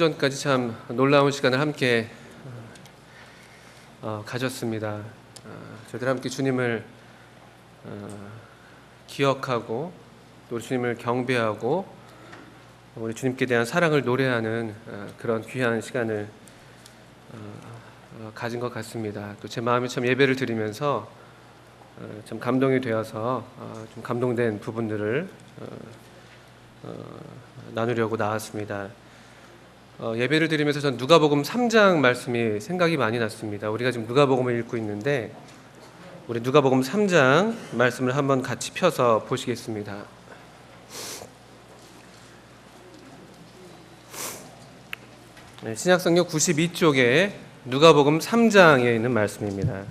전까지 참 놀라운 시간을 함께 가졌습니다. 저희들 함께 주님을 기억하고 또 우리 주님을 경배하고 우리 주님께 대한 사랑을 노래하는 그런 귀한 시간을 가진 것 같습니다. 또 제 마음이 참 예배를 드리면서 참 감동이 되어서 좀 감동된 부분들을 나누려고 나왔습니다. 예배를 드리면서 전 누가복음 3장 말씀이 생각이 많이 났습니다. 우리가 지금 누가복음을 읽고 있는데 우리 누가복음 3장 말씀을 한번 같이 펴서 보시겠습니다. 신약성경 92쪽에 누가복음 3장에 있는 말씀입니다.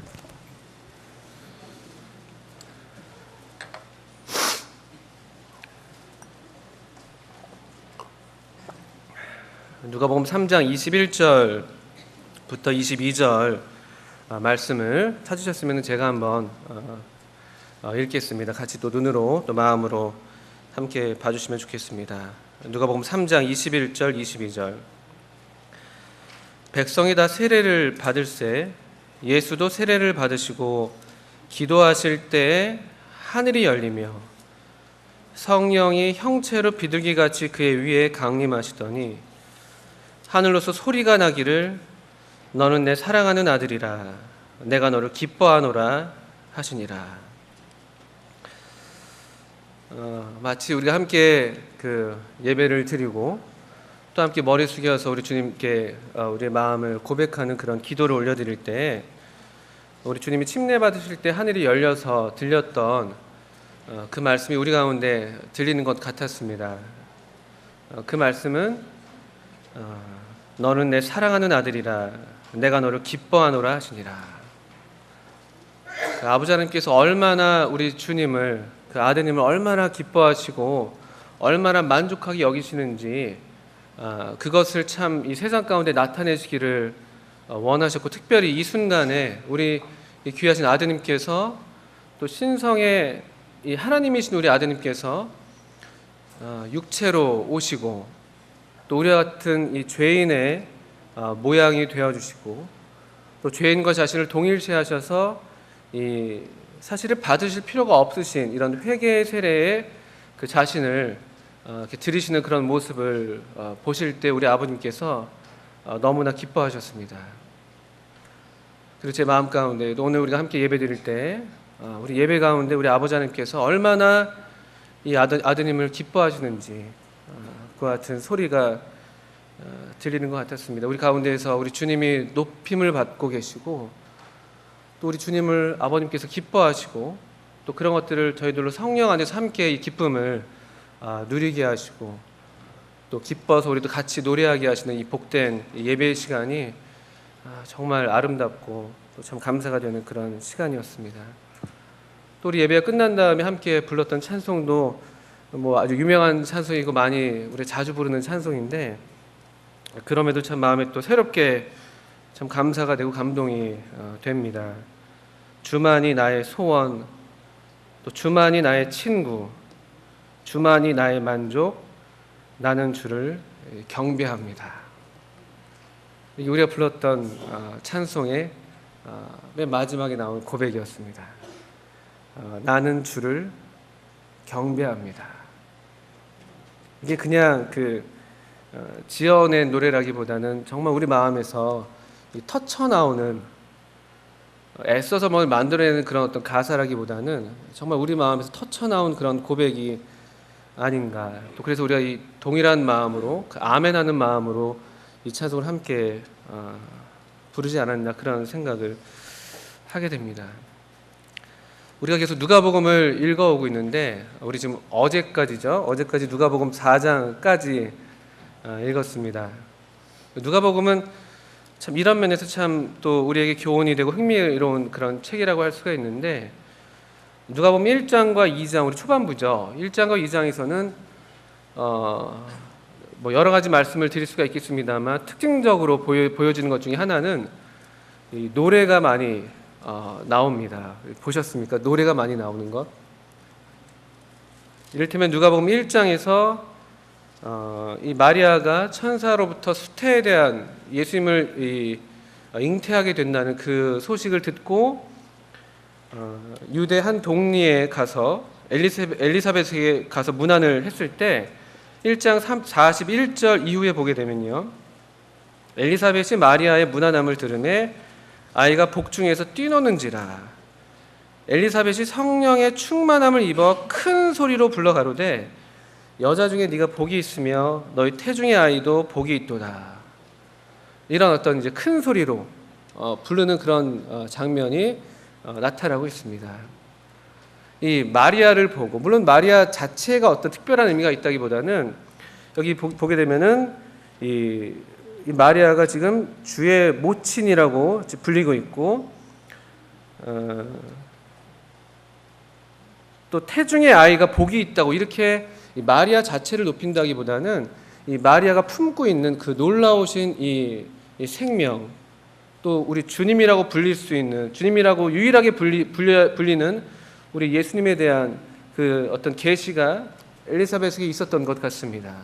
누가복음 3장 21절부터 22절 말씀을 찾으셨으면 제가 한번 읽겠습니다. 같이 또 눈으로 또 마음으로 함께 봐주시면 좋겠습니다. 누가복음 3장 21절 22절. 백성이 다 세례를 받을새 예수도 세례를 받으시고 기도하실 때에 하늘이 열리며 성령이 형체로 비둘기같이 그의 위에 강림하시더니 하늘로서 소리가 나기를 너는 내 사랑하는 아들이라 내가 너를 기뻐하노라 하시니라. 마치 우리가 함께 그 예배를 드리고 또 함께 머리 숙여서 우리 주님께 우리의 마음을 고백하는 그런 기도를 올려드릴 때 우리 주님이 침례 받으실 때 하늘이 열려서 들렸던 그 말씀이 우리 가운데 들리는 것 같았습니다. 그 말씀은 너는 내 사랑하는 아들이라 내가 너를 기뻐하노라 하시니라. 그 아버지 하나님께서 얼마나 우리 주님을 그 아드님을 얼마나 기뻐하시고 얼마나 만족하게 여기시는지 그것을 참 이 세상 가운데 나타내시기를 원하셨고 특별히 이 순간에 우리 귀하신 아드님께서 또 신성의 이 하나님이신 우리 아드님께서 육체로 오시고 또 우리와 같은 이 죄인의 모양이 되어주시고 또 죄인과 자신을 동일시하셔서 이 사실을 받으실 필요가 없으신 이런 회개의 세례에 그 자신을 이렇게 들이시는 그런 모습을 보실 때 우리 아버님께서 너무나 기뻐하셨습니다. 그리고 제 마음 가운데 오늘 우리가 함께 예배 드릴 때 우리 예배 가운데 우리 아버지 하나님께서 얼마나 이 아드님을 기뻐하시는지 그와 같은 소리가 들리는 것 같았습니다. 우리 가운데에서 우리 주님이 높임을 받고 계시고 또 우리 주님을 아버님께서 기뻐하시고 또 그런 것들을 저희들로 성령 안에서 함께 이 기쁨을 누리게 하시고 또 기뻐서 우리도 같이 노래하게 하시는 이 복된 예배의 시간이 정말 아름답고 또 참 감사가 되는 그런 시간이었습니다. 또 우리 예배가 끝난 다음에 함께 불렀던 찬송도 뭐 아주 유명한 찬송이고 많이 우리 자주 부르는 찬송인데 그럼에도 참 마음에 또 새롭게 참 감사가 되고 감동이 됩니다. 주만이 나의 소원, 또 주만이 나의 친구, 주만이 나의 만족, 나는 주를 경배합니다. 이게 우리가 불렀던 찬송의 맨 마지막에 나온 고백이었습니다. 나는 주를 경배합니다. 이게 그냥 지어낸 노래라기보다는 정말 우리 마음에서 터쳐 나오는 애써서 뭘 만들어내는 그런 어떤 가사라기보다는 정말 우리 마음에서 터쳐 나온 그런 고백이 아닌가. 또 그래서 우리가 이 동일한 마음으로 아멘하는 마음으로 이 찬송을 함께 부르지 않았나 그런 생각을 하게 됩니다. 우리가 계속 누가복음을 읽어오고 있는데 우리 지금 어제까지 누가복음 4장까지 읽었습니다. 누가복음은 참 이런 면에서 참 또 우리에게 교훈이 되고 흥미로운 그런 책이라고 할 수가 있는데 누가복음 1장과 2장 우리 초반부죠. 1장과 2장에서는 뭐 여러 가지 말씀을 드릴 수가 있겠습니다만 특징적으로 보여지는 것 중에 하나는 이 노래가 많이 나옵니다. 보셨습니까? 노래가 많이 나오는 것. 이를테면 누가복음 1장에서 이 마리아가 천사로부터 수태에 대한 예수님을 잉태하게 된다는 그 소식을 듣고 유대 한 동리에 가서 엘리사벳에게 가서 문안을 했을 때 1장 41절 이후에 보게 되면요, 엘리사벳이 마리아의 문안함을 들으매 아이가 복중에서 뛰노는지라. 엘리사벳이 성령의 충만함을 입어 큰 소리로 불러 가로되 여자 중에 네가 복이 있으며 너희 태중의 아이도 복이 있도다. 이런 어떤 이제 큰 소리로 부르는 그런 장면이 나타나고 있습니다. 이 마리아를 보고, 물론 마리아 자체가 어떤 특별한 의미가 있다기보다는 여기 보게 되면은 이 마리아가 지금 주의 모친이라고 불리고 있고, 또 태중의 아이가 복이 있다고 이렇게 이 마리아 자체를 높인다기보다는 이 마리아가 품고 있는 그 놀라우신 이 생명, 또 우리 주님이라고 불릴 수 있는, 주님이라고 유일하게 불리는 우리 예수님에 대한 그 어떤 계시가 엘리사벳에게 있었던 것 같습니다.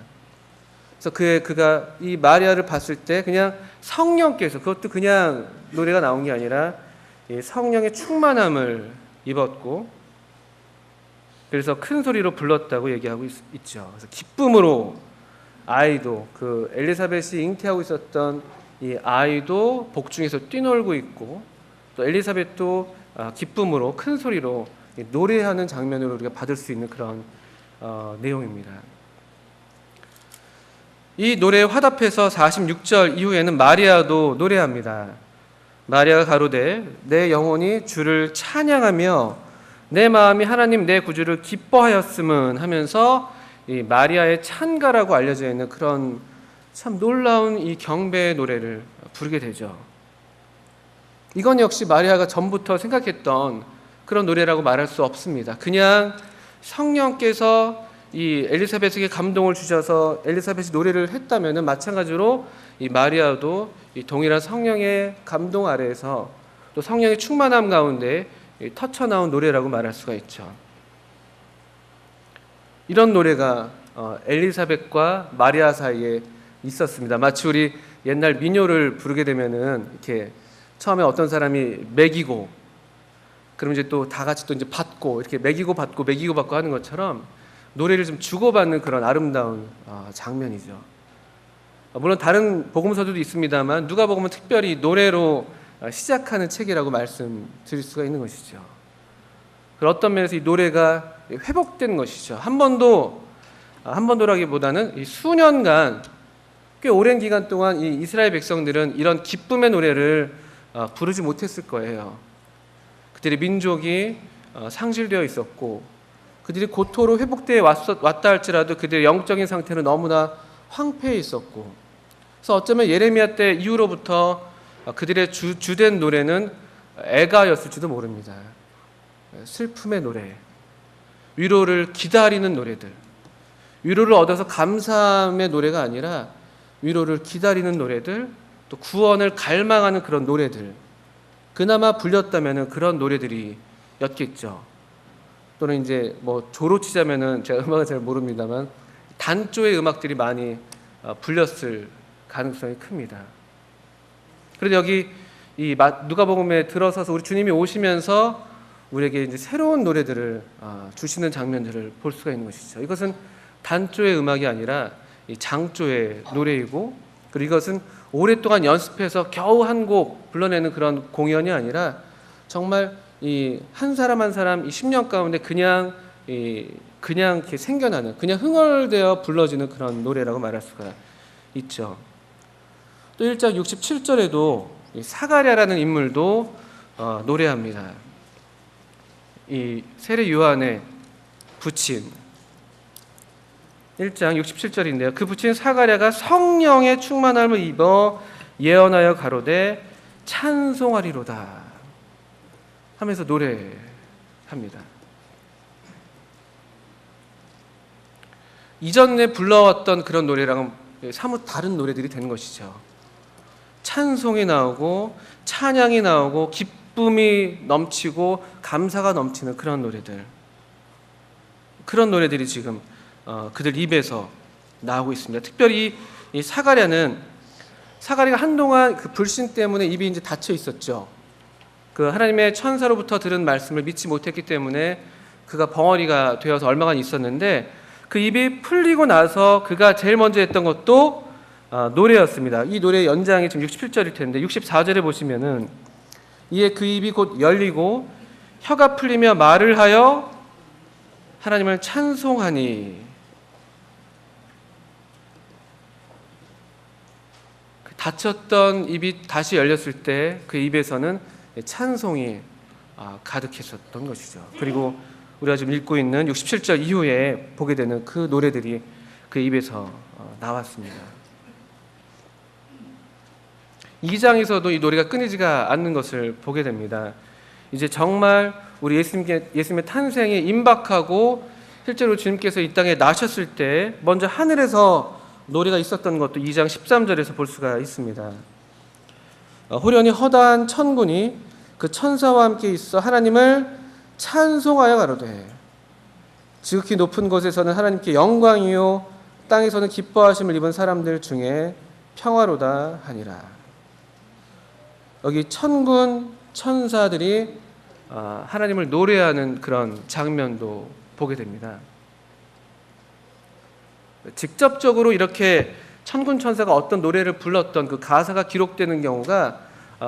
그래서 그가 이 마리아를 봤을 때 그냥 성령께서, 그것도 그냥 노래가 나온 게 아니라 성령의 충만함을 입었고, 그래서 큰 소리로 불렀다고 얘기하고 있죠. 그래서 기쁨으로 아이도, 그 엘리사벳이 잉태하고 있었던 이 아이도 복중에서 뛰놀고 있고, 또 엘리사벳도 기쁨으로 큰 소리로 노래하는 장면으로 우리가 받을 수 있는 그런 내용입니다. 이 노래에 화답해서 46절 이후에는 마리아도 노래합니다. 마리아가 가로되 내 영혼이 주를 찬양하며 내 마음이 하나님 내 구주를 기뻐하였음은 하면서 이 마리아의 찬가라고 알려져 있는 그런 참 놀라운 이 경배의 노래를 부르게 되죠. 이건 역시 마리아가 전부터 생각했던 그런 노래라고 말할 수 없습니다. 그냥 성령께서 이 엘리사벳에게 감동을 주셔서 엘리사벳이 노래를 했다면은 마찬가지로 이 마리아도 이 동일한 성령의 감동 아래에서 또 성령의 충만함 가운데 터쳐나온 노래라고 말할 수가 있죠. 이런 노래가 엘리사벳과 마리아 사이에 있었습니다. 마치 우리 옛날 민요를 부르게 되면은 이렇게 처음에 어떤 사람이 매기고, 그럼 이제 또 다 같이 또 이제 받고, 이렇게 매기고 받고 매기고 받고 하는 것처럼 노래를 좀 주고받는 그런 아름다운 장면이죠. 물론 다른 복음서들도 있습니다만 누가복음은 특별히 노래로 시작하는 책이라고 말씀드릴 수가 있는 것이죠. 어떤 면에서 이 노래가 회복된 것이죠. 한 번도라기보다는 이 수년간, 꽤 오랜 기간 동안 이 이스라엘 백성들은 이런 기쁨의 노래를 부르지 못했을 거예요. 그들의 민족이 상실되어 있었고, 그들이 고토로 회복되어 왔다 할지라도 그들의 영적인 상태는 너무나 황폐해 있었고, 그래서 어쩌면 예레미야 때 이후로부터 그들의 주된 노래는 애가였을지도 모릅니다. 슬픔의 노래, 위로를 기다리는 노래들, 위로를 얻어서 감사함의 노래가 아니라 위로를 기다리는 노래들, 또 구원을 갈망하는 그런 노래들, 그나마 불렸다면은 그런 노래들이 였겠죠. 또는 이제 뭐 조로 치자면은, 제가 음악을 잘 모릅니다만 단조의 음악들이 많이 불렸을 가능성이 큽니다. 그런데 여기 이 누가복음에 들어서서 우리 주님이 오시면서 우리에게 이제 새로운 노래들을 주시는 장면들을 볼 수가 있는 것이죠. 이것은 단조의 음악이 아니라 이 장조의 노래이고, 그리고 이것은 오랫동안 연습해서 겨우 한 곡 불러내는 그런 공연이 아니라 정말 이 한 사람 한 사람 이 10년 가운데 그냥 이렇게 생겨나는, 그냥 흥얼대어 불러지는 그런 노래라고 말할 수가 있죠. 또 1장 67절에도 사가랴라는 인물도 노래합니다. 이 세례 요한의 부친, 1장 67절인데요. 그 부친 사가랴가 성령의 충만함을 입어 예언하여 가로되 찬송하리로다 하면서 노래합니다. 이전에 불러왔던 그런 노래랑은 사뭇 다른 노래들이 되는 것이죠. 찬송이 나오고 찬양이 나오고 기쁨이 넘치고 감사가 넘치는 그런 노래들, 그런 노래들이 지금 그들 입에서 나오고 있습니다. 특별히 이 사가랴가 한동안 그 불신 때문에 입이 이제 닫혀 있었죠. 그 하나님의 천사로부터 들은 말씀을 믿지 못했기 때문에 그가 벙어리가 되어서 얼마간 있었는데, 그 입이 풀리고 나서 그가 제일 먼저 했던 것도 노래였습니다. 이 노래의 연장이 지금 67절일 텐데 64절에 보시면은 이에 그 입이 곧 열리고 혀가 풀리며 말을 하여 하나님을 찬송하니. 닫혔던 입이 다시 열렸을 때 그 입에서는 찬송이 가득했었던 것이죠. 그리고 우리가 지금 읽고 있는 67절 이후에 보게 되는 그 노래들이 그 입에서 나왔습니다. 2장에서도 이 노래가 끊이지가 않는 것을 보게 됩니다. 이제 정말 우리 예수님의 탄생에 임박하고 실제로 주님께서 이 땅에 나셨을 때 먼저 하늘에서 노래가 있었던 것도 2장 13절에서 볼 수가 있습니다. 호련히 허다한 천군이 그 천사와 함께 있어 하나님을 찬송하여 가로되 지극히 높은 곳에서는 하나님께 영광이요 땅에서는 기뻐하심을 입은 사람들 중에 평화로다 하니라. 여기 천군 천사들이 하나님을 노래하는 그런 장면도 보게 됩니다. 직접적으로 이렇게 천군 천사가 어떤 노래를 불렀던 그 가사가 기록되는 경우가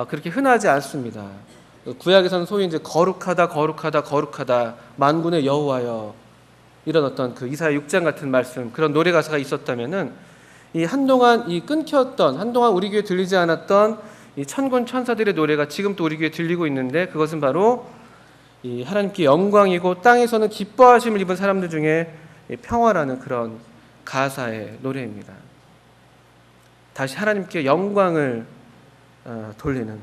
그렇게 흔하지 않습니다. 구약에서는 소위 이제 거룩하다 만군의 여호와여, 이런 어떤 그 이사야 6장 같은 말씀, 그런 노래 가사가 있었다면은 이 한동안 한동안 우리 귀에 들리지 않았던 이 천군 천사들의 노래가 지금 또 우리 귀에 들리고 있는데, 그것은 바로 이 하나님께 영광이고 땅에서는 기뻐하심을 입은 사람들 중에 평화라는 그런 가사의 노래입니다. 다시 하나님께 영광을 돌리는,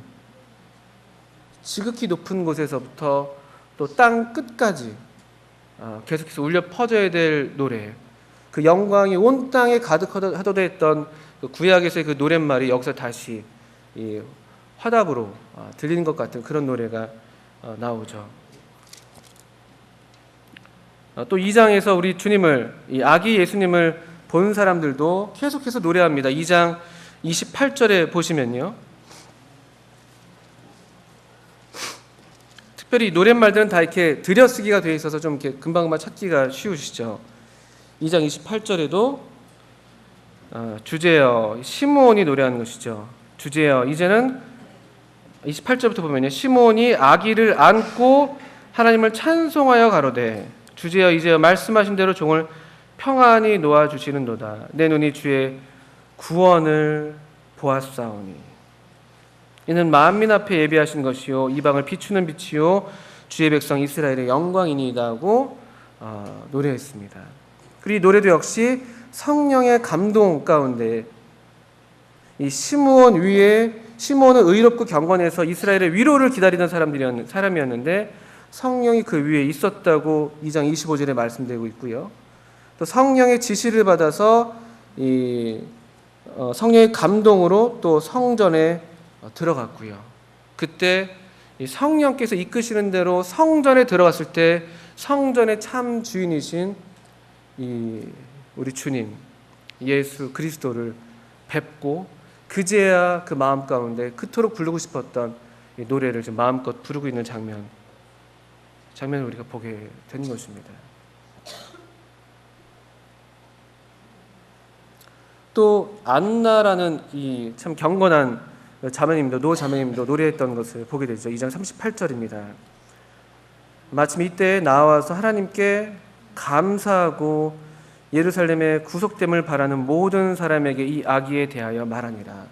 지극히 높은 곳에서부터 또 땅 끝까지 계속해서 울려 퍼져야 될 노래, 그 영광이 온 땅에 가득하도다 했던 그 구약에서의 그 노랫말이 여기서 다시 이 화답으로 들리는 것 같은 그런 노래가 나오죠. 또 2장에서 우리 주님을, 이 아기 예수님을 본 사람들도 계속해서 노래합니다. 2장 28절에 보시면요, 특별히 노랫말들은 다 이렇게 들여쓰기가 되어 있어서 좀 이렇게 금방금방 찾기가 쉬우시죠. 2장 28절에도 주제여, 시므온이 노래하는 것이죠. 주제여, 이제는 28절부터 보면요, 시므온이 아기를 안고 하나님을 찬송하여 가로되 주제여 이제여 말씀하신 대로 종을 평안히 놓아주시는도다. 내 눈이 주의 구원을 보았사오니 이는 만민 앞에 예비하신 것이요 이방을 비추는 빛이요 주의 백성 이스라엘의 영광이니이다 하고 노래했습니다. 그리고 이 노래도 역시 성령의 감동 가운데 이 시므온 위에, 시므온은 의롭고 경건해서 이스라엘의 위로를 기다리는 사람이었는데 성령이 그 위에 있었다고 2장 25절에 말씀되고 있고요. 또 성령의 지시를 받아서 이 성령의 감동으로 또 성전에 들어갔고요. 그때 이 성령께서 이끄시는 대로 성전에 들어갔을 때 성전의 참 주인이신 이 우리 주님 예수 그리스도를 뵙고 그제야 그 마음 가운데 그토록 부르고 싶었던 이 노래를 좀 마음껏 부르고 있는 장면을 우리가 보게 된 것입니다. 또 안나라는 이 참 경건한 자매님도, 노 자매님도 노래했던 것을 보게 되죠. 2장 38절입니다. 마침 이때 나와서 하나님께 감사하고 예루살렘의 구속됨을 바라는 모든 사람에게 이 아기에 대하여 말하니라.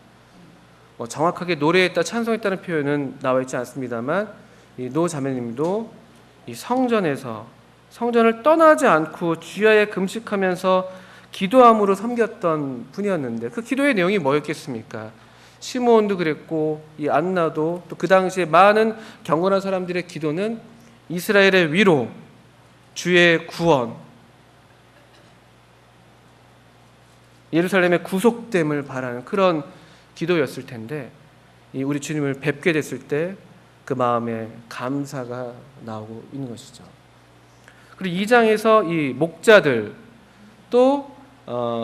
정확하게 노래했다, 찬송했다는 표현은 나와 있지 않습니다만 이 노 자매님도 이 성전을 떠나지 않고 주야에 금식하면서 기도함으로 섬겼던 분이었는데 그 기도의 내용이 뭐였겠습니까? 시므온도 그랬고 이 안나도, 또 그 당시에 많은 경건한 사람들의 기도는 이스라엘의 위로, 주의 구원, 예루살렘의 구속됨을 바라는 그런 기도였을 텐데 이 우리 주님을 뵙게 됐을 때 그 마음에 감사가 나오고 있는 것이죠. 그리고 2장에서 이 목자들, 또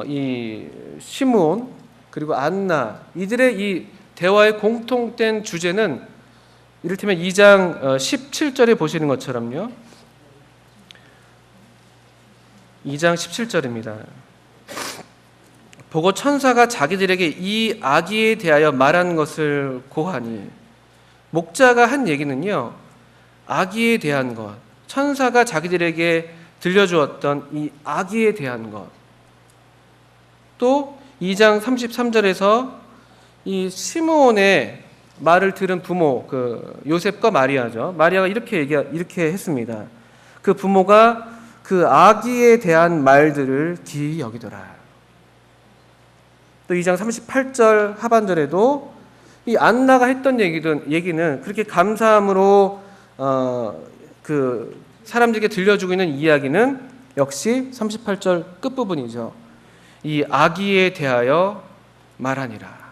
이 시므온 그리고 안나 이들의 이 대화의 공통된 주제는 이를테면 2장 17절에 보시는 것처럼요. 2장 17절입니다. 보고 천사가 자기들에게 이 아기에 대하여 말한 것을 고하니, 목자가 한 얘기는요, 아기에 대한 것, 천사가 자기들에게 들려주었던 이 아기에 대한 것, 또 2장 33절에서 이 시므온의 말을 들은 부모, 그 요셉과 마리아죠. 마리아가 이렇게 했습니다. 그 부모가 그 아기에 대한 말들을 기이 여기더라. 또 2장 38절 하반절에도 이 안나가 했던 얘기는 그렇게 감사함으로 그 사람들에게 들려주고 있는 이야기는 역시 38절 끝부분이죠. 이 아기에 대하여 말하니라.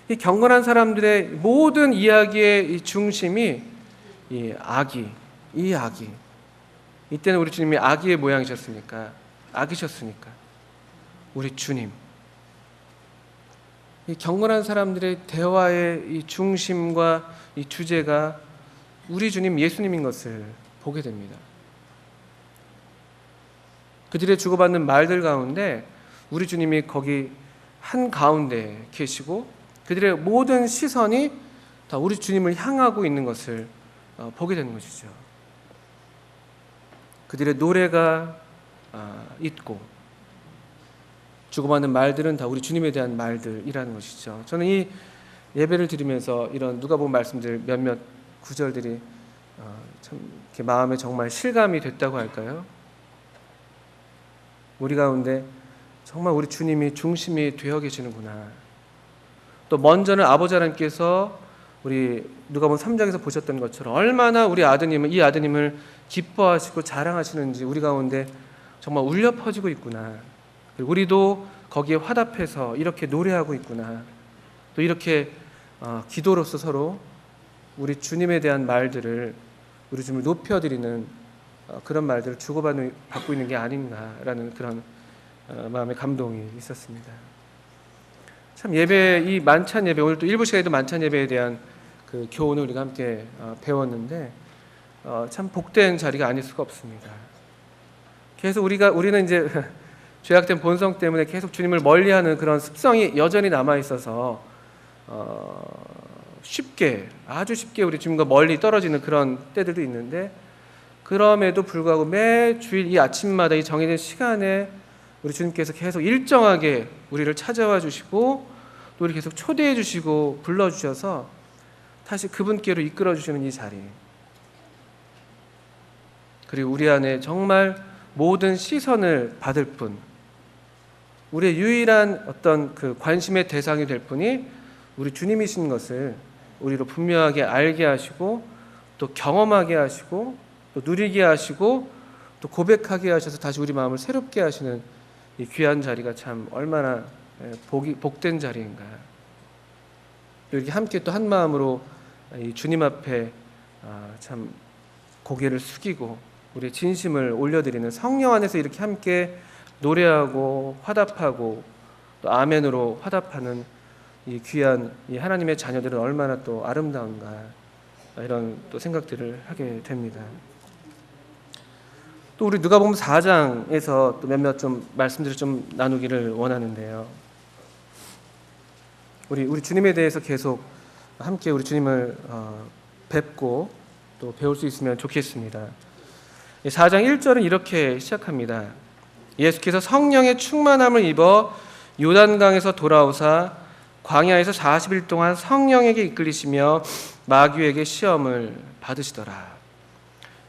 이 경건한 사람들의 모든 이야기의 이 중심이 이 아기. 이때는 우리 주님이 아기의 모양이셨으니까, 아기셨으니까 우리 주님. 이 경건한 사람들의 대화의 이 중심과 이 주제가 우리 주님 예수님인 것을 보게 됩니다. 그들의 주고받는 말들 가운데 우리 주님이 거기 한 가운데 계시고 그들의 모든 시선이 다 우리 주님을 향하고 있는 것을 보게 되는 것이죠. 그들의 노래가 있고 주고받는 말들은 다 우리 주님에 대한 말들이라는 것이죠. 저는 이 예배를 드리면서 이런 누가복음 말씀들 몇몇 구절들이 참 이렇게 마음에 정말 실감이 됐다고 할까요? 우리 가운데 정말 우리 주님이 중심이 되어 계시는구나. 또 먼저는 아버지 하나님께서 우리 누가복음 3장에서 보셨던 것처럼 얼마나 이 아드님을 기뻐하시고 자랑하시는지 우리 가운데 정말 울려 퍼지고 있구나. 우리도 거기에 화답해서 이렇게 노래하고 있구나. 또 이렇게 기도로서 서로 우리 주님에 대한 말들을 우리 주님을 높여드리는 그런 말들을 주고받고 있는 게 아닌가라는 그런 마음의 감동이 있었습니다. 참 이 만찬 예배, 오늘 또 일부 시간에도 만찬 예배에 대한 그 교훈을 우리가 함께 배웠는데 참 복된 자리가 아닐 수가 없습니다. 계속 우리는 이제 죄악된 본성 때문에 계속 주님을 멀리하는 그런 습성이 여전히 남아 있어서 아주 쉽게 우리 주님과 멀리 떨어지는 그런 때들도 있는데, 그럼에도 불구하고 매 주일 이 아침마다 이 정해진 시간에 우리 주님께서 계속 일정하게 우리를 찾아와 주시고 또 우리 계속 초대해 주시고 불러 주셔서 다시 그분께로 이끌어 주시는 이 자리, 그리고 우리 안에 정말 모든 시선을 받을 분, 우리의 유일한 어떤 그 관심의 대상이 될 분이 우리 주님이신 것을 우리로 분명하게 알게 하시고 또 경험하게 하시고 또 누리게 하시고 또 고백하게 하셔서 다시 우리 마음을 새롭게 하시는 이 귀한 자리가 참 얼마나 복된 자리인가. 이렇게 함께 또 한 마음으로 이 주님 앞에 참 고개를 숙이고 우리의 진심을 올려드리는 성령 안에서 이렇게 함께 노래하고 화답하고 또 아멘으로 화답하는 이 귀한 이 하나님의 자녀들은 얼마나 또 아름다운가, 이런 또 생각들을 하게 됩니다. 또 우리 누가복음 4장에서 또 몇몇 좀 말씀들을 좀 나누기를 원하는데요. 우리 주님에 대해서 계속 함께 우리 주님을 뵙고 또 배울 수 있으면 좋겠습니다. 4장 1절은 이렇게 시작합니다. 예수께서 성령의 충만함을 입어 요단강에서 돌아오사 광야에서 40일 동안 성령에게 이끌리시며 마귀에게 시험을 받으시더라.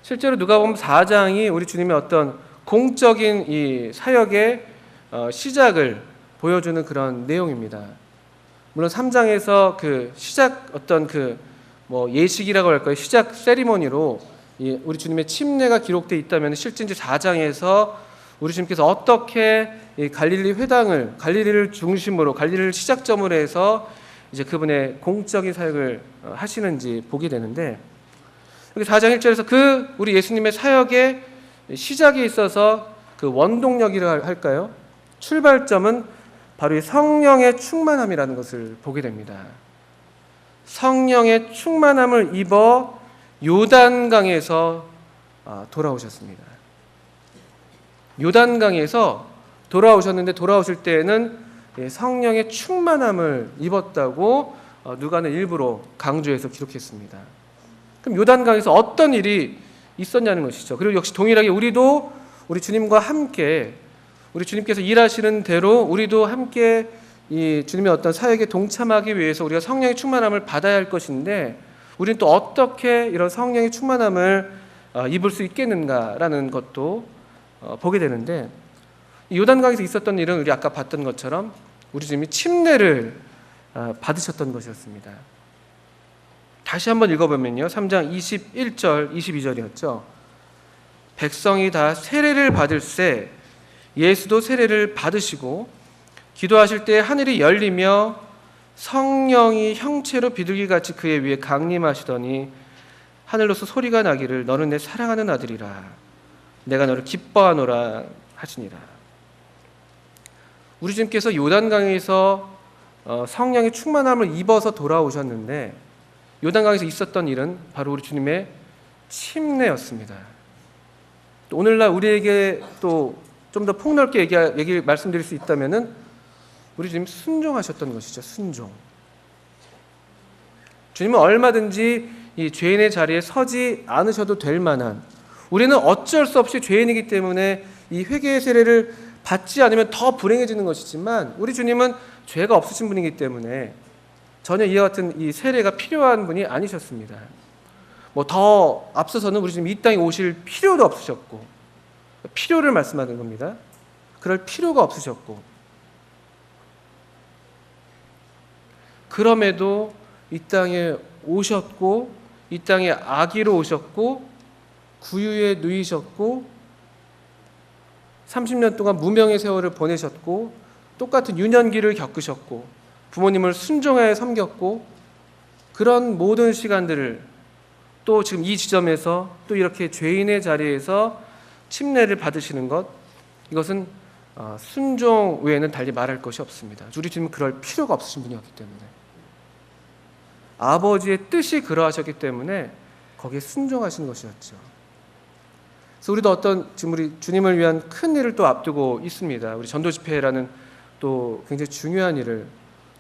실제로 누가복음 4장이 우리 주님의 어떤 공적인 이 사역의 시작을 보여주는 그런 내용입니다. 물론 3장에서 그 시작 어떤 예식이라고 할까요? 시작 세리머니로 우리 주님의 침례가 기록되어 있다면, 실제 이제 4장에서 우리 주님께서 어떻게 이 갈릴리를 중심으로 갈릴리를 시작점으로 해서 이제 그분의 공적인 사역을 하시는지 보게 되는데, 여기 4장 1절에서 우리 예수님의 사역의 시작에 있어서 그 그 원동력이라 할까요? 출발점은 바로 이 성령의 충만함이라는 것을 보게 됩니다. 성령의 충만함을 입어 요단강에서 돌아오셨습니다. 요단강에서 돌아오셨는데 돌아오실 때에는 성령의 충만함을 입었다고 누가는 일부러 강조해서 기록했습니다. 그럼 요단강에서 어떤 일이 있었냐는 것이죠. 그리고 역시 동일하게 우리도 우리 주님과 함께 우리 주님께서 일하시는 대로 우리도 함께 이 주님의 어떤 사역에 동참하기 위해서 우리가 성령의 충만함을 받아야 할 것인데 우리는 또 어떻게 이런 성령의 충만함을 입을 수 있겠는가라는 것도 보게 되는데 요단강에서 있었던 일은 우리 아까 봤던 것처럼 우리 주님이 침례를 받으셨던 것이었습니다. 다시 한번 읽어보면요. 3장 21절 22절이었죠. 백성이 다 세례를 받을새 예수도 세례를 받으시고 기도하실 때 하늘이 열리며 성령이 형체로 비둘기같이 그의 위에 강림하시더니 하늘로서 소리가 나기를 너는 내 사랑하는 아들이라 내가 너를 기뻐하노라 하시니라. 우리 주님께서 요단강에서 성령의 충만함을 입어서 돌아오셨는데 요단강에서 있었던 일은 바로 우리 주님의 침례였습니다. 또 오늘날 우리에게 또 좀 더 폭넓게 얘기 말씀드릴 수 있다면은 우리 주님 순종하셨던 것이죠. 순종. 주님은 얼마든지 이 죄인의 자리에 서지 않으셔도 될 만한, 우리는 어쩔 수 없이 죄인이기 때문에 이 회개의 세례를 받지 않으면 더 불행해지는 것이지만 우리 주님은 죄가 없으신 분이기 때문에 전혀 이와 같은 이 세례가 필요한 분이 아니셨습니다. 뭐 더 앞서서는 우리 주님 이 땅에 오실 필요도 없으셨고, 필요를 말씀하는 겁니다. 그럴 필요가 없으셨고, 그럼에도 이 땅에 오셨고 이 땅에 아기로 오셨고 구유에 누이셨고 30년 동안 무명의 세월을 보내셨고 똑같은 유년기를 겪으셨고 부모님을 순종하여 섬겼고 그런 모든 시간들을 또 지금 이 지점에서 또 이렇게 죄인의 자리에서 침례를 받으시는 것, 이것은 순종 외에는 달리 말할 것이 없습니다. 우리 주님은 그럴 필요가 없으신 분이었기 때문에, 아버지의 뜻이 그러하셨기 때문에 거기에 순종하시는 것이었죠. 그래서 우리도 어떤 지금 우리 주님을 위한 큰 일을 또 앞두고 있습니다. 우리 전도 집회라는 또 굉장히 중요한 일을,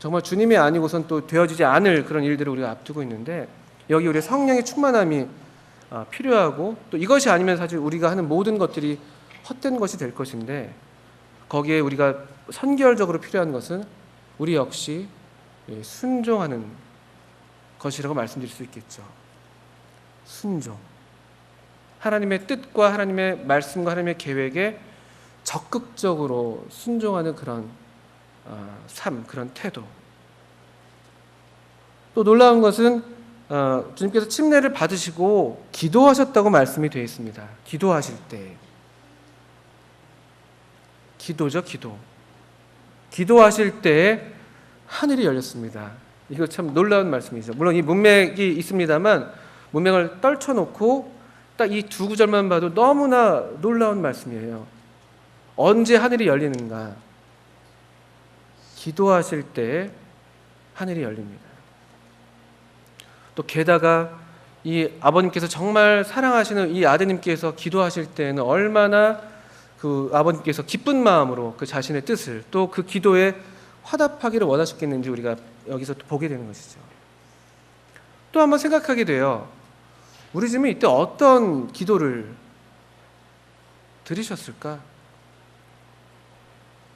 정말 주님이 아니고선 또 되어지지 않을 그런 일들을 우리가 앞두고 있는데, 여기 우리 성령의 충만함이 필요하고 또 이것이 아니면 사실 우리가 하는 모든 것들이 헛된 것이 될 것인데, 거기에 우리가 선결적으로 필요한 것은 우리 역시 순종하는 것이라고 말씀드릴 수 있겠죠. 순종. 하나님의 뜻과 하나님의 말씀과 하나님의 계획에 적극적으로 순종하는 그런 삶, 그런 태도. 또 놀라운 것은 주님께서 침례를 받으시고 기도하셨다고 말씀이 되어 있습니다. 기도하실 때. 기도죠, 기도. 기도하실 때 하늘이 열렸습니다. 이거 참 놀라운 말씀이죠. 물론 이 문맥이 있습니다만 문맥을 떨쳐놓고 딱 이 두 구절만 봐도 너무나 놀라운 말씀이에요. 언제 하늘이 열리는가? 기도하실 때 하늘이 열립니다. 또 게다가 이 아버님께서 정말 사랑하시는 이 아드님께서 기도하실 때는 얼마나 그 아버님께서 기쁜 마음으로 그 자신의 뜻을 또 그 기도에 화답하기를 원하셨겠는지 우리가 여기서 또 보게 되는 것이죠. 또 한번 생각하게 돼요. 우리 주님이 이때 어떤 기도를 드리셨을까?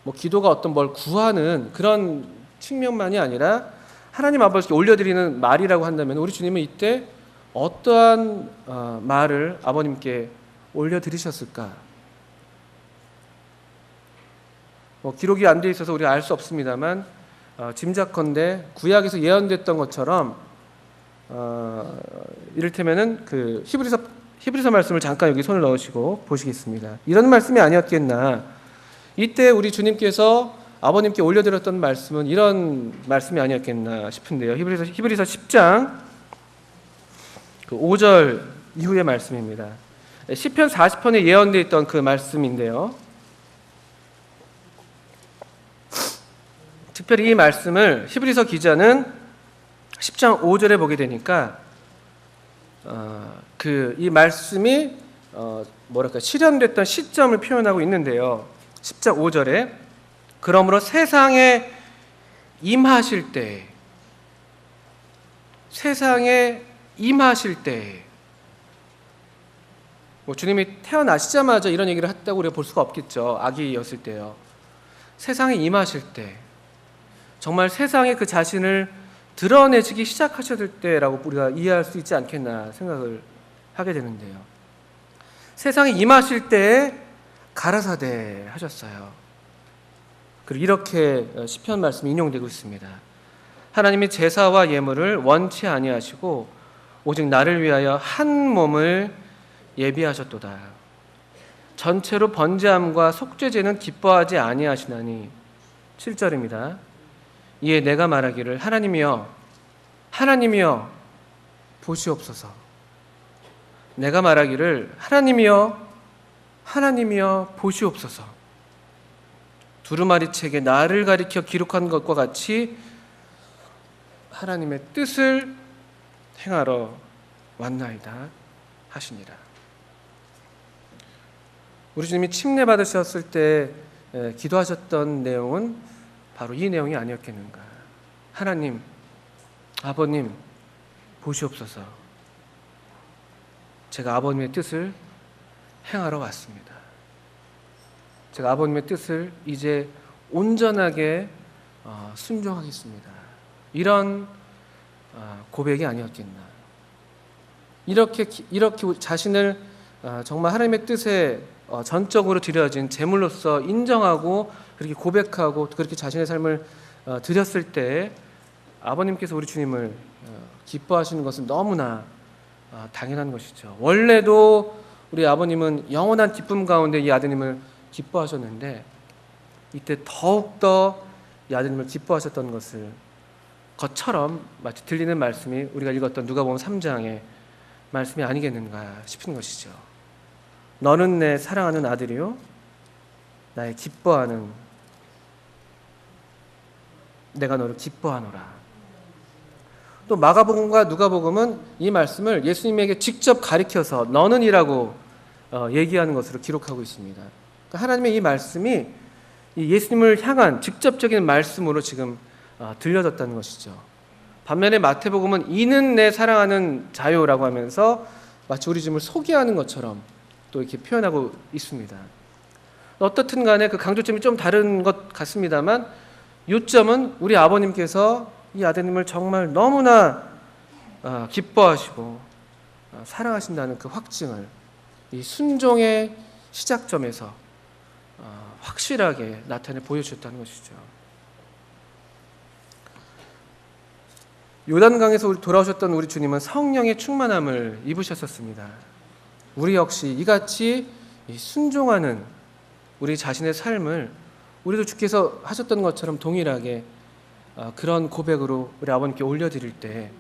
뭐 기도가 어떤 뭘 구하는 그런 측면만이 아니라 하나님 아버지께 올려드리는 말이라고 한다면 우리 주님은 이때 어떠한 말을 아버님께 올려드리셨을까? 뭐 기록이 안 돼 있어서 우리가 알 수 없습니다만 짐작컨대 구약에서 예언됐던 것처럼 이를테면은 그 히브리서 말씀을 잠깐 여기 손을 넣으시고 보시겠습니다. 이런 말씀이 아니었겠나? 이때 우리 주님께서 아버님께 올려드렸던 말씀은 이런 말씀이 아니었겠나 싶은데요. 히브리서 10장 그 5절 이후의 말씀입니다. 시편 40편에 예언되어 있던 그 말씀인데요. 특별히 이 말씀을 히브리서 기자는 10장 5절에 보게 되니까 이 말씀이 실현됐던 시점을 표현하고 있는데요. 10장 5절에 그러므로 세상에 임하실 때 주님이 태어나시자마자 이런 얘기를 했다고 우리가 볼 수가 없겠죠. 아기였을 때요. 세상에 임하실 때, 정말 세상에 그 자신을 드러내시기 시작하셨을 때라고 우리가 이해할 수 있지 않겠나 생각을 하게 되는데요. 세상에 임하실 때에 가라사대 하셨어요. 그리고 이렇게 시편 말씀이 인용되고 있습니다. 하나님이 제사와 예물을 원치 아니하시고 오직 나를 위하여 한 몸을 예비하셨도다. 전체로 번제함과 속죄제는 기뻐하지 아니하시나니. 7절입니다. 이에 내가 말하기를 하나님이여 보시옵소서. 내가 말하기를 하나님이여 보시옵소서. 두루마리 책에 나를 가리켜 기록한 것과 같이 하나님의 뜻을 행하러 왔나이다 하시니라. 우리 주님이 침례 받으셨을 때 기도하셨던 내용은 바로 이 내용이 아니었겠는가. 하나님, 아버님 보시옵소서. 제가 아버님의 뜻을 행하러 왔습니다. 제가 아버님의 뜻을 이제 온전하게 순종하겠습니다. 이런 고백이 아니었겠나. 이렇게 자신을 정말 하나님의 뜻에 전적으로 드려진 제물로서 인정하고 그렇게 고백하고 그렇게 자신의 삶을 드렸을 때 아버님께서 우리 주님을 기뻐하시는 것은 너무나 당연한 것이죠. 원래도 우리 아버님은 영원한 기쁨 가운데 이 아드님을 기뻐하셨는데 이때 더욱더 이 아드님을 기뻐하셨던 것처럼 마치 들리는 말씀이 우리가 읽었던 누가복음 3장의 말씀이 아니겠는가 싶은 것이죠. 너는 내 사랑하는 아들이요 나의 기뻐하는 내가 너를 기뻐하노라. 또 마가복음과 누가복음은 이 말씀을 예수님에게 직접 가리켜서 너는이라고 얘기하는 것으로 기록하고 있습니다. 그러니까 하나님의 이 말씀이 이 예수님을 향한 직접적인 말씀으로 지금 들려졌다는 것이죠. 반면에 마태복음은 이는 내 사랑하는 자요라고 하면서 마치 우리 주님을 소개하는 것처럼 또 이렇게 표현하고 있습니다. 어떻든 간에 그 강조점이 좀 다른 것 같습니다만 요점은 우리 아버님께서 이 아드님을 정말 너무나 기뻐하시고 사랑하신다는 그 확증을 이 순종의 시작점에서 확실하게 나타내 보여주셨다는 것이죠. 요단강에서 돌아오셨던 우리 주님은 성령의 충만함을 입으셨었습니다. 우리 역시 이같이 순종하는 우리 자신의 삶을 우리도 주께서 하셨던 것처럼 동일하게 그런 고백으로 우리 아버님께 올려드릴 때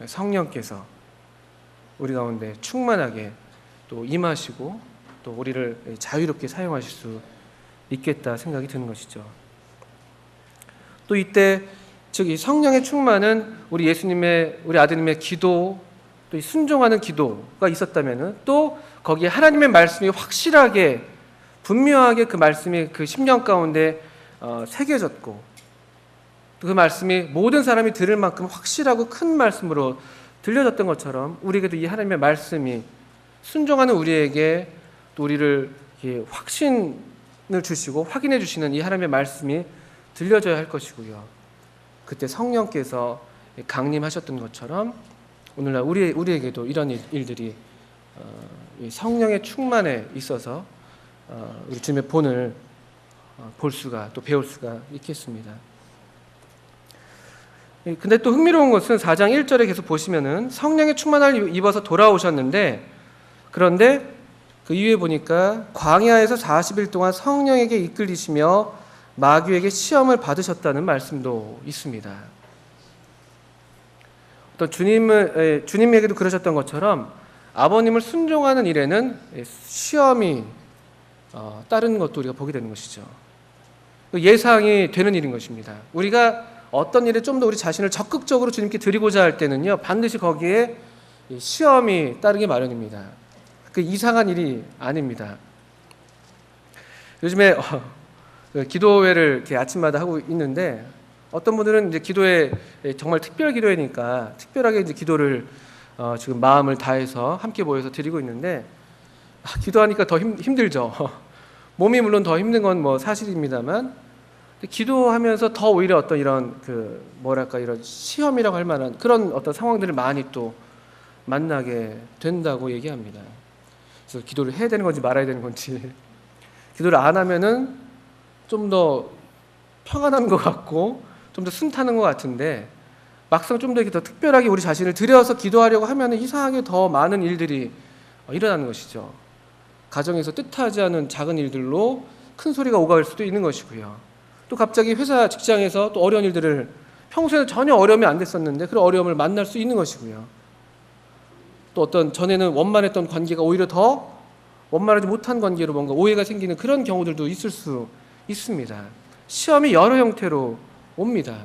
성령께서 우리 가운데 충만하게 또 임하시고 또 우리를 자유롭게 사용하실 수 있겠다 생각이 드는 것이죠. 또 이때 즉 이 성령의 충만은 우리 아드님의 기도 또 이 순종하는 기도가 있었다면은 또 거기에 하나님의 말씀이 확실하게 분명하게 그 말씀이 그 심령 가운데 새겨졌고 또 그 말씀이 모든 사람이 들을 만큼 확실하고 큰 말씀으로 들려졌던 것처럼 우리에게도 이 하나님의 말씀이 순종하는 우리에게 또 우리를 확신을 주시고 확인해 주시는 이 하나님의 말씀이 들려져야 할 것이고요. 그때 성령께서 강림하셨던 것처럼 오늘날 우리에게도 이런 일들이 성령의 충만에 있어서 우리 주님의 본을 볼 수가 또 배울 수가 있겠습니다. 근데 또 흥미로운 것은 4장 1절에 계속 보시면은 성령의 충만을 입어서 돌아오셨는데 그런데 그 이후에 보니까 광야에서 40일 동안 성령에게 이끌리시며 마귀에게 시험을 받으셨다는 말씀도 있습니다. 또 주님에게도 그러셨던 것처럼 아버님을 순종하는 일에는 시험이 따르는 것도 우리가 보게 되는 것이죠. 예상이 되는 일인 것입니다. 우리가 어떤 일에 좀 더 우리 자신을 적극적으로 주님께 드리고자 할 때는요, 반드시 거기에 시험이 따르기 마련입니다. 그 이상한 일이 아닙니다. 요즘에 기도회를 이렇게 아침마다 하고 있는데, 어떤 분들은 이제 기도회, 정말 특별 기도회니까 특별하게 이제 기도를 지금 마음을 다해서 함께 모여서 드리고 있는데, 기도하니까 더 힘들죠. 몸이 물론 더 힘든 건 뭐 사실입니다만, 기도하면서 더 오히려 어떤 이런 이런 시험이라고 할 만한 그런 어떤 상황들을 많이 또 만나게 된다고 얘기합니다. 그래서 기도를 해야 되는 건지 말아야 되는 건지, 기도를 안 하면은 좀 더 평안한 것 같고 좀 더 숨타는 것 같은데, 막상 좀 더 이렇게 더 특별하게 우리 자신을 들여서 기도하려고 하면은 이상하게 더 많은 일들이 일어나는 것이죠. 가정에서 뜻하지 않은 작은 일들로 큰 소리가 오갈 수도 있는 것이고요. 또 갑자기 회사 직장에서 또 어려운 일들을, 평소에는 전혀 어려움이 안 됐었는데 그런 어려움을 만날 수 있는 것이고요. 또 어떤 전에는 원만했던 관계가 오히려 더 원만하지 못한 관계로 뭔가 오해가 생기는 그런 경우들도 있을 수 있습니다. 시험이 여러 형태로 옵니다.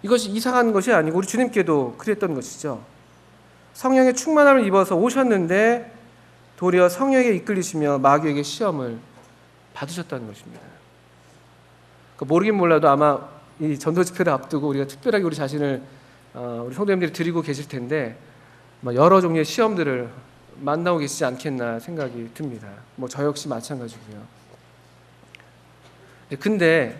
이것이 이상한 것이 아니고 우리 주님께도 그랬던 것이죠. 성령의 충만함을 입어서 오셨는데 도리어 성령에게 이끌리시며 마귀에게 시험을 받으셨다는 것입니다. 모르긴 몰라도 아마 이 전도 집회를 앞두고 우리가 특별하게 우리 자신을 우리 성도님들이 드리고 계실 텐데, 여러 종류의 시험들을 만나고 계시지 않겠나 생각이 듭니다. 저 역시 마찬가지고요. 근데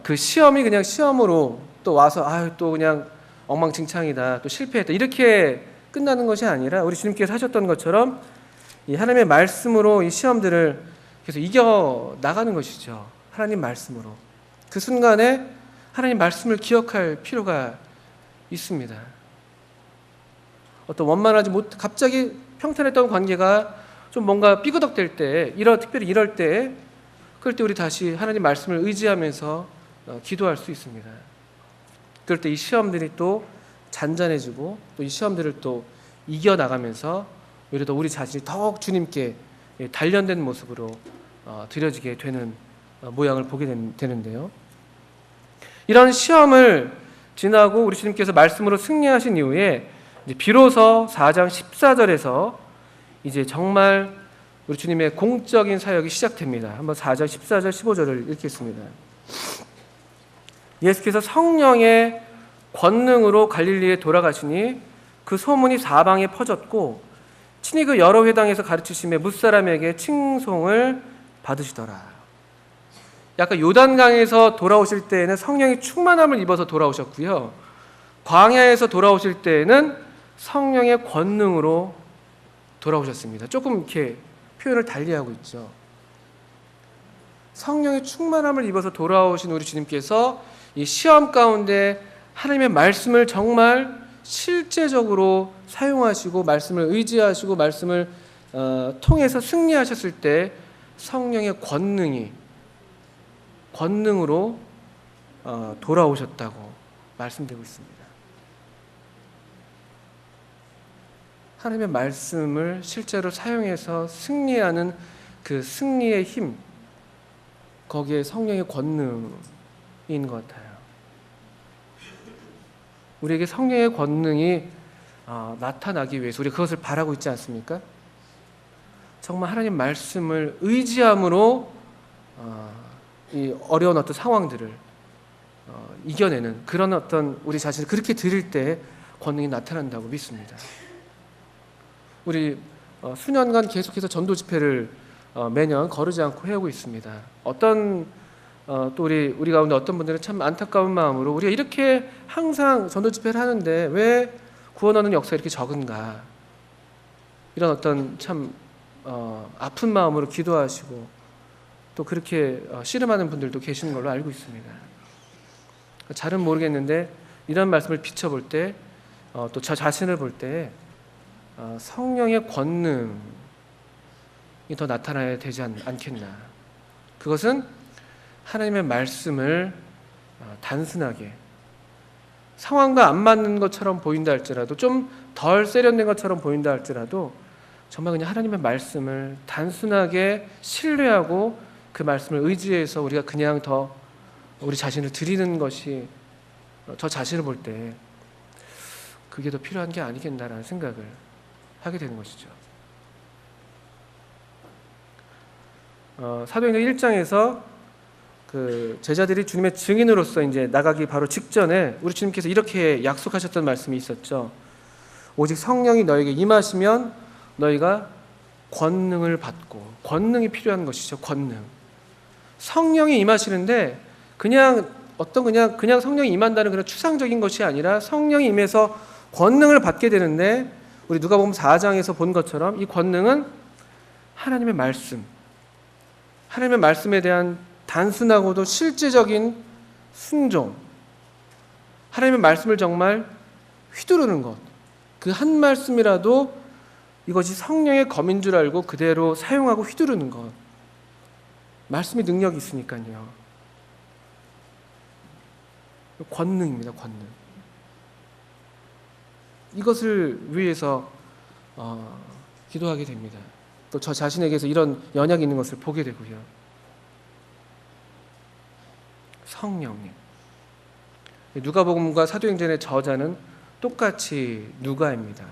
그 시험이 그냥 시험으로 또 와서 또 그냥 엉망진창이다, 또 실패했다, 이렇게 끝나는 것이 아니라 우리 주님께서 하셨던 것처럼 이 하나님의 말씀으로 이 시험들을 계속 이겨 나가는 것이죠. 하나님 말씀으로. 그 순간에 하나님 말씀을 기억할 필요가 있습니다. 어떤 원만하지 갑자기 평탄했던 관계가 좀 뭔가 삐그덕될 때, 특별히 이럴 때, 그럴 때 우리 다시 하나님 말씀을 의지하면서 기도할 수 있습니다. 그럴 때 이 시험들이 또 잔잔해지고 또 이 시험들을 또 이겨나가면서 오히려 더 우리 자신이 더욱 주님께 단련된 모습으로 드려지게 되는 모양을 보게 되는데요. 이런 시험을 지나고 우리 주님께서 말씀으로 승리하신 이후에 비로소 4장 14절에서 이제 정말 우리 주님의 공적인 사역이 시작됩니다. 한번 4장 14절 15절을 읽겠습니다. 예수께서 성령의 권능으로 갈릴리에 돌아가시니 그 소문이 사방에 퍼졌고 친히 그 여러 회당에서 가르치심에 뭇사람에게 칭송을 받으시더라. 약간 요단강에서 돌아오실 때에는 성령의 충만함을 입어서 돌아오셨고요. 광야에서 돌아오실 때에는 성령의 권능으로 돌아오셨습니다. 조금 이렇게 표현을 달리하고 있죠. 성령의 충만함을 입어서 돌아오신 우리 주님께서 이 시험 가운데 하나님의 말씀을 정말 실제적으로 사용하시고 말씀을 의지하시고 말씀을 통해서 승리하셨을 때 성령의 권능으로 돌아오셨다고 말씀드리고 있습니다. 하나님의 말씀을 실제로 사용해서 승리하는 그 승리의 힘, 거기에 성령의 권능인 것 같아요. 우리에게 성령의 권능이 나타나기 위해서 우리 그것을 바라고 있지 않습니까? 정말 하나님 말씀을 의지함으로 이 어려운 어떤 상황들을 이겨내는 그런 어떤 우리 자신을 그렇게 드릴 때 권능이 나타난다고 믿습니다. 우리 수년간 계속해서 전도 집회를 매년 거르지 않고 해오고 있습니다. 어떤 또 우리 가운데 어떤 분들은 참 안타까운 마음으로 우리가 이렇게 항상 전도 집회를 하는데 왜 구원 얻는 역사가 이렇게 적은가, 이런 어떤 참 아픈 마음으로 기도하시고 또 그렇게 씨름하는 분들도 계시는 걸로 알고 있습니다. 잘은 모르겠는데 이런 말씀을 비춰볼 때 또 저 자신을 볼 때 성령의 권능이 더 나타나야 되지 않겠나. 그것은 하나님의 말씀을 단순하게 상황과 안 맞는 것처럼 보인다 할지라도, 좀 덜 세련된 것처럼 보인다 할지라도 정말 그냥 하나님의 말씀을 단순하게 신뢰하고 그 말씀을 의지해서 우리가 그냥 더 우리 자신을 드리는 것이 저 자신을 볼 때 그게 더 필요한 게 아니겠나라는 생각을 하게 되는 것이죠. 사도행전 1장에서 그 제자들이 주님의 증인으로서 이제 나가기 바로 직전에 우리 주님께서 이렇게 약속하셨던 말씀이 있었죠. 오직 성령이 너에게 임하시면 너희가 권능을 받고, 권능이 필요한 것이죠. 권능. 성령이 임하시는데 그냥 성령이 임한다는 그런 추상적인 것이 아니라 성령이 임해서 권능을 받게 되는데, 우리 누가복음 4장에서 본 것처럼 이 권능은 하나님의 말씀, 하나님의 말씀에 대한 단순하고도 실제적인 순종, 하나님의 말씀을 정말 휘두르는 것, 그 한 말씀이라도 이것이 성령의 검인 줄 알고 그대로 사용하고 휘두르는 것. 말씀이 능력이 있으니까요. 권능입니다. 권능. 이것을 위해서 기도하게 됩니다. 또 저 자신에게서 이런 연약이 있는 것을 보게 되고요. 성령님. 누가복음과 사도행전의 저자는 똑같이 누가입니다.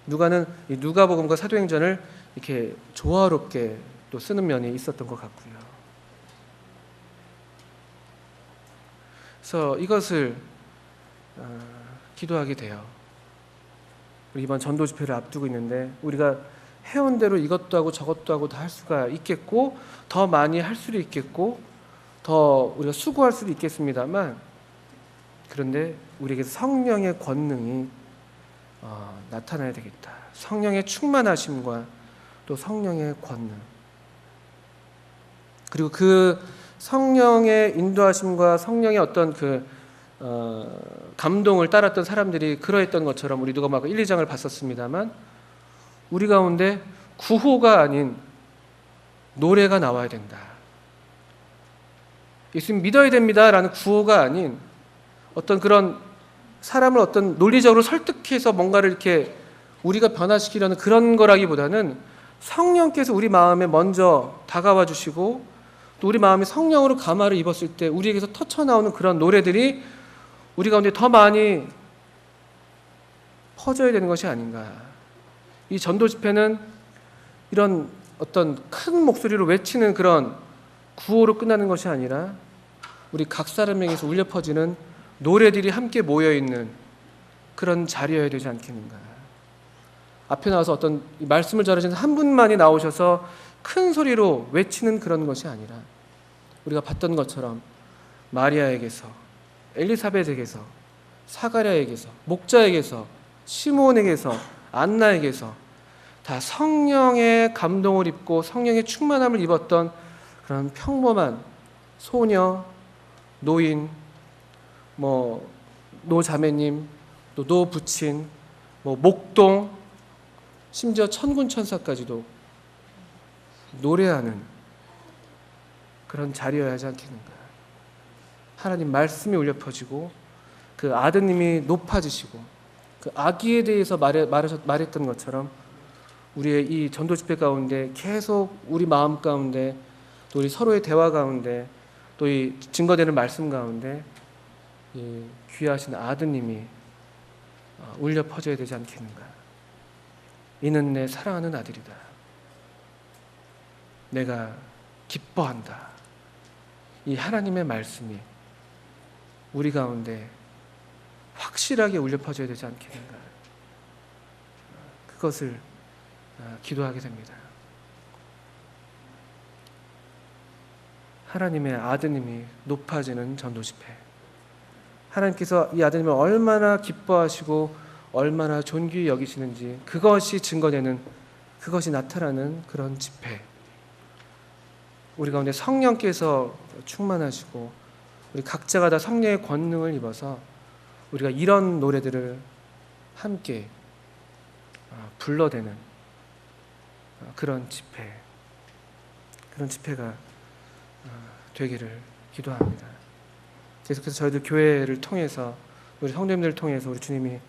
누가는 이 누가복음과 사도행전을 이렇게 조화롭게 또 쓰는 면이 있었던 것 같고요. 그래서 이것을 기도하게 돼요. 우리 이번 전도 집회를 앞두고 있는데 우리가 해온 대로 이것도 하고 저것도 하고 다 할 수가 있겠고, 더 많이 할 수도 있겠고, 더 우리가 수고할 수도 있겠습니다만, 그런데 우리에게 성령의 권능이 나타나야 되겠다. 성령의 충만하심과 또 성령의 권능, 그리고 그 성령의 인도하심과 성령의 어떤 감동을 따랐던 사람들이 그러했던 것처럼 우리 누가복음 1, 2장을 봤었습니다만, 우리 가운데 구호가 아닌 노래가 나와야 된다. 예수님 믿어야 됩니다라는 구호가 아닌 어떤 그런 사람을 어떤 논리적으로 설득해서 뭔가를 이렇게 우리가 변화시키려는 그런 거라기보다는 성령께서 우리 마음에 먼저 다가와 주시고, 또 우리 마음이 성령으로 감화를 입었을 때 우리에게서 터쳐나오는 그런 노래들이 우리 가운데 더 많이 퍼져야 되는 것이 아닌가. 이 전도 집회는 이런 어떤 큰 목소리로 외치는 그런 구호로 끝나는 것이 아니라 우리 각 사람에게서 울려 퍼지는 노래들이 함께 모여있는 그런 자리여야 되지 않겠는가. 앞에 나와서 어떤 말씀을 전하시는 한 분만이 나오셔서 큰 소리로 외치는 그런 것이 아니라 우리가 봤던 것처럼 마리아에게서, 엘리사벳에게서, 사가랴에게서, 목자에게서, 시므온에게서, 안나에게서 다 성령의 감동을 입고 성령의 충만함을 입었던 그런 평범한 소녀, 노인, 노자매님, 또 노부친, 목동, 심지어 천군천사까지도 노래하는 그런 자리여야 하지 않겠는가. 하나님 말씀이 울려 퍼지고 그 아드님이 높아지시고 그 아기에 대해서 말했던 것처럼 우리의 이 전도 집회 가운데 계속 우리 마음 가운데, 또 우리 서로의 대화 가운데, 또 이 증거되는 말씀 가운데 이 귀하신 아드님이 울려 퍼져야 되지 않겠는가. 이는 내 사랑하는 아들이다. 내가 기뻐한다. 이 하나님의 말씀이 우리 가운데 확실하게 울려 퍼져야 되지 않겠는가. 그것을 기도하게 됩니다. 하나님의 아드님이 높아지는 전도 집회, 하나님께서 이 아드님을 얼마나 기뻐하시고 얼마나 존귀히 여기시는지 그것이 증거되는, 그것이 나타나는 그런 집회, 우리 가운데 성령께서 충만하시고 우리 각자가 다 성령의 권능을 입어서 우리가 이런 노래들을 함께 불러대는 그런 집회, 그런 집회가 되기를 기도합니다. 계속해서 저희들 교회를 통해서, 우리 성도님들을 통해서 우리 주님이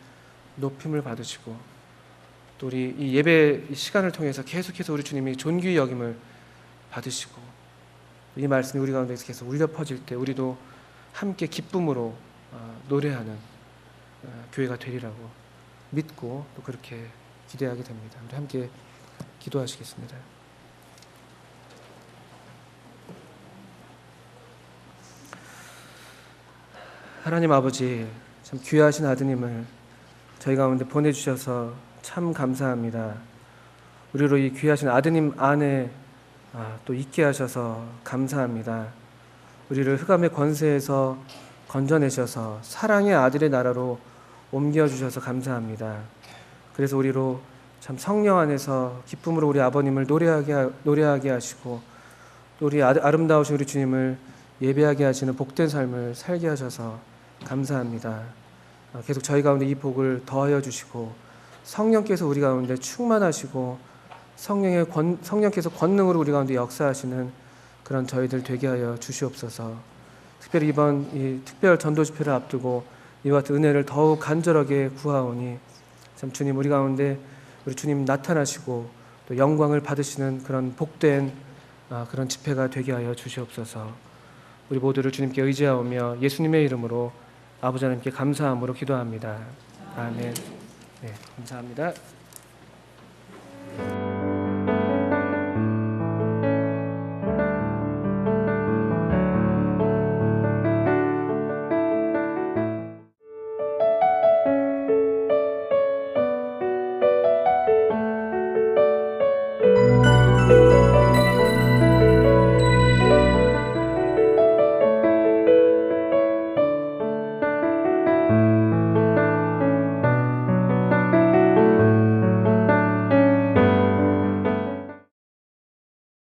높임을 받으시고, 또 우리 이 예배 시간을 통해서 계속해서 우리 주님이 존귀히 여김을 받으시고, 이 말씀이 우리 가운데서 계속 울려 퍼질 때 우리도 함께 기쁨으로 노래하는 교회가 되리라고 믿고 또 그렇게 기대하게 됩니다. 우리 함께 기도하시겠습니다. 하나님 아버지, 참 귀하신 아드님을 저희 가운데 보내주셔서 참 감사합니다. 우리로 이 귀하신 아드님 안에 또 있게 하셔서 감사합니다. 우리를 흑암의 권세에서 건져내셔서 사랑의 아들의 나라로 옮겨주셔서 감사합니다. 그래서 우리로 참 성령 안에서 기쁨으로 우리 아버님을 노래하게 하시고 또 우리 아름다우신 우리 주님을 예배하게 하시는 복된 삶을 살게 하셔서 감사합니다. 계속 저희 가운데 이 복을 더하여 주시고 성령께서 우리 가운데 충만하시고 성령께서 권능으로 우리 가운데 역사하시는 그런 저희들 되게 하여 주시옵소서. 특별히 이번 이 특별 전도 집회를 앞두고 이와 같은 은혜를 더욱 간절하게 구하오니 참 주님 우리 가운데 우리 주님 나타나시고 또 영광을 받으시는 그런 복된 그런 집회가 되게 하여 주시옵소서. 우리 모두를 주님께 의지하오며 예수님의 이름으로 아버지 하나님께 감사함으로 기도합니다. 아멘. 네, 감사합니다.